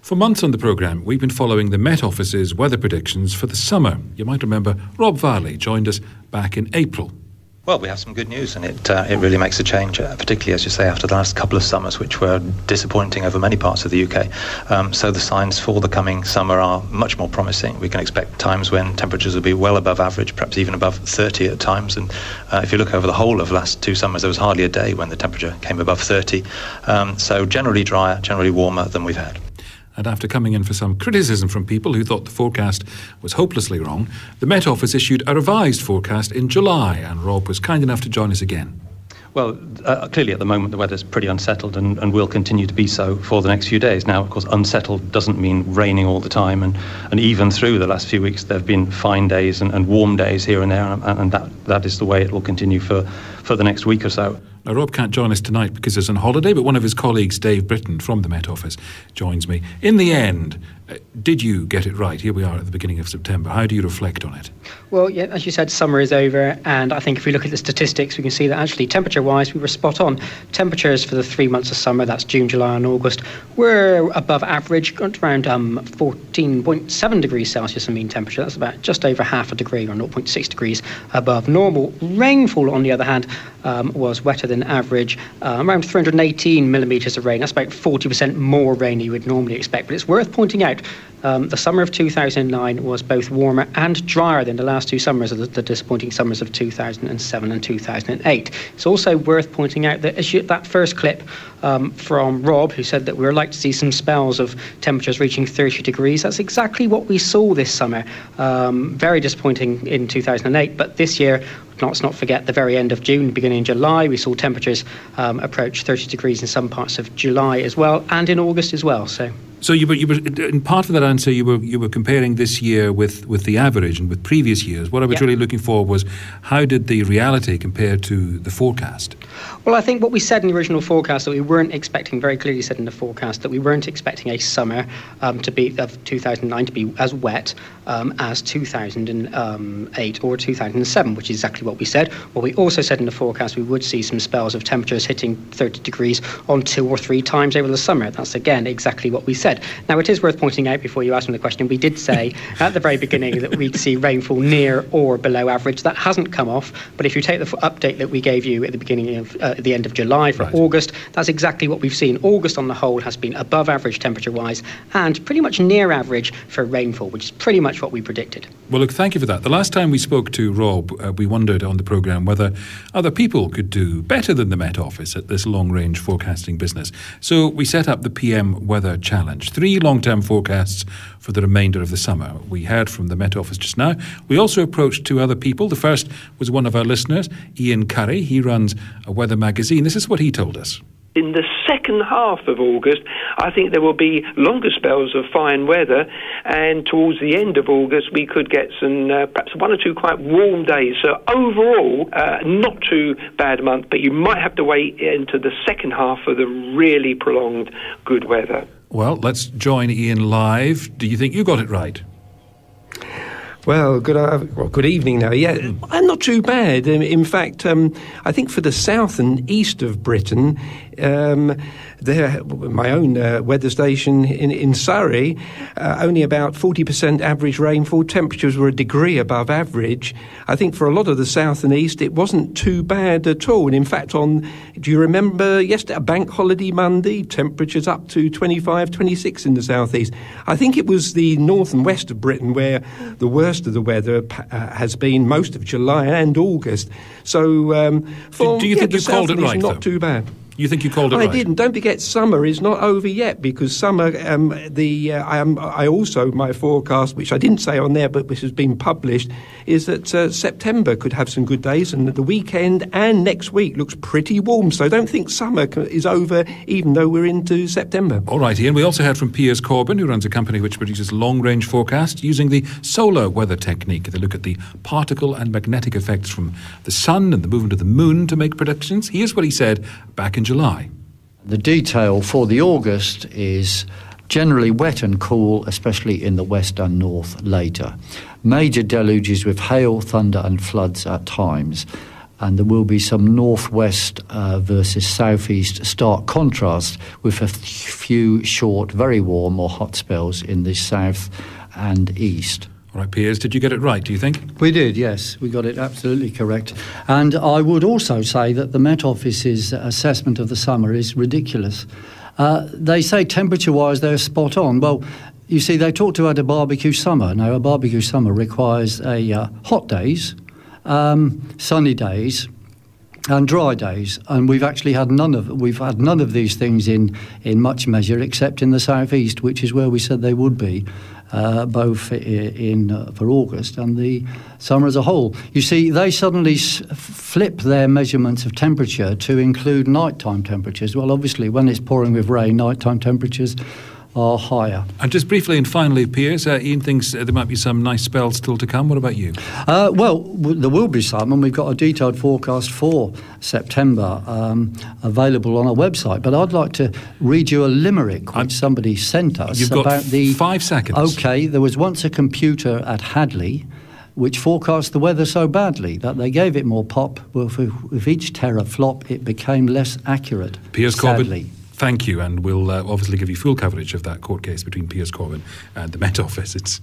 For months on the programme, we've been following the Met Office's weather predictions for the summer. You might remember Rob Varley joined us back in April. Well, we have some good news, and it really makes a change, particularly, as you say, after the last couple of summers, which were disappointing over many parts of the UK. So the signs for the coming summer are much more promising. We can expect times when temperatures will be well above average, perhaps even above 30 at times. And if you look over the whole of the last two summers, there was hardly a day when the temperature came above 30. So generally drier, generally warmer than we've had. And after coming in for some criticism from people who thought the forecast was hopelessly wrong, the Met Office issued a revised forecast in July, and Rob was kind enough to join us again. Well, clearly at the moment the weather's pretty unsettled and will continue to be so for the next few days. Now, of course, unsettled doesn't mean raining all the time, and even through the last few weeks there have been fine days and warm days here and there, and that is the way it will continue for the next week or so. Now, Rob can't join us tonight because he's on holiday, but one of his colleagues, Dave Britton from the Met Office, joins me. In the end, did you get it right? Here we are at the beginning of September. How do you reflect on it? Well, yeah, as you said, summer is over, and I think if we look at the statistics, we can see that actually temperature-wise we were spot on. Temperatures for the 3 months of summer, that's June, July and August, were above average, around 14.7 degrees Celsius in mean temperature. That's about just over half a degree, or 0.6 degrees above normal. Rainfall, on the other hand, was wetter than average, around 318 millimetres of rain. That's about 40% more rain you would normally expect. But it's worth pointing out the summer of 2009 was both warmer and drier than the last two summers, the disappointing summers of 2007 and 2008. It's also worth pointing out that that first clip from Rob, who said that we were like to see some spells of temperatures reaching 30 degrees, that's exactly what we saw this summer. Very disappointing in 2008, but this year, let's not forget the very end of June, beginning of July, we saw temperatures approach 30 degrees in some parts of July as well, and in August as well. So you were in part of that answer. You were comparing this year with the average and with previous years. What I was really looking for was how did the reality compare to the forecast? Well, I think what we said in the original forecast that we weren't expecting, very clearly said in the forecast that we weren't expecting a summer of 2009 to be as wet as 2008 or 2007, which is exactly what we said. What we also said in the forecast, we would see some spells of temperatures hitting 30 degrees on 2 or 3 times over the summer. That's again exactly what we said. Now, it is worth pointing out before you ask me the question, we did say at the very beginning that we'd see rainfall near or below average. That hasn't come off, but if you take the update that we gave you at the beginning of the end of July for August, that's exactly what we've seen. August on the whole has been above average temperature-wise and pretty much near average for rainfall, which is pretty much what we predicted. Well, look, thank you for that. The last time we spoke to Rob, we wondered on the programme whether other people could do better than the Met Office at this long-range forecasting business. So we set up the PM Weather Challenge. 3 long-term forecasts for the remainder of the summer. We heard from the Met Office just now. We also approached 2 other people. The first was one of our listeners, Ian Curry. He runs a weather magazine. This is what he told us. In the second half of August, I think there will be longer spells of fine weather, and towards the end of August, we could get some, perhaps 1 or 2 quite warm days. So overall, not too bad a month, but you might have to wait into the second half for the really prolonged good weather. Well, let's join Ian live. Do you think you got it right? Well, good evening now. Yeah, not too bad. In fact, I think for the south and east of Britain, my own weather station in Surrey, only about 40% average rainfall. Temperatures were a degree above average. I think for a lot of the south and east, it wasn't too bad at all. And in fact, do you remember yesterday, a bank holiday Monday, temperatures up to 25, 26 in the southeast. I think it was the north and west of Britain where the worst of the weather has been most of July and August. So do you think you called it right, not though? Too bad. You think you called it right? I didn't. Don't forget, summer is not over yet, because summer, I also, my forecast, which I didn't say on there, but which has been published, is that September could have some good days, and the weekend and next week looks pretty warm. So don't think summer is over, even though we're into September. All right, Ian. We also heard from Piers Corbyn, who runs a company which produces long-range forecasts using the solar weather technique. They look at the particle and magnetic effects from the sun and the movement of the moon to make predictions. Here's what he said back in July. The detail for the August is generally wet and cool, especially in the west and north later. Major deluges with hail, thunder and floods at times. and there will be some northwest versus southeast stark contrast with a few short, very warm or hot spells in the south and east. All right, Piers, did you get it right, do you think? We did, yes. We got it absolutely correct. And I would also say that the Met Office's assessment of the summer is ridiculous. They say temperature-wise they're spot on. Well, you see, they talked about a barbecue summer. Now, a barbecue summer requires hot days, sunny days, and dry days, and we've actually had none of these things in much measure, except in the southeast, which is where we said they would be, both for August and the summer as a whole. You see, they suddenly flip their measurements of temperature to include nighttime temperatures. Well, obviously, when it's pouring with rain, nighttime temperatures are higher. And just briefly and finally, Piers, Ian thinks there might be some nice spells still to come. What about you? Well, there will be some, and we've got a detailed forecast for September available on our website. But I'd like to read you a limerick which somebody sent us. You've got 5 seconds. OK, there was once a computer at Hadley which forecast the weather so badly that they gave it more pop. With each teraflop, it became less accurate. Piers sadly. Corbyn, thank you, and we'll obviously give you full coverage of that court case between Piers Corbyn and the Met Office. It's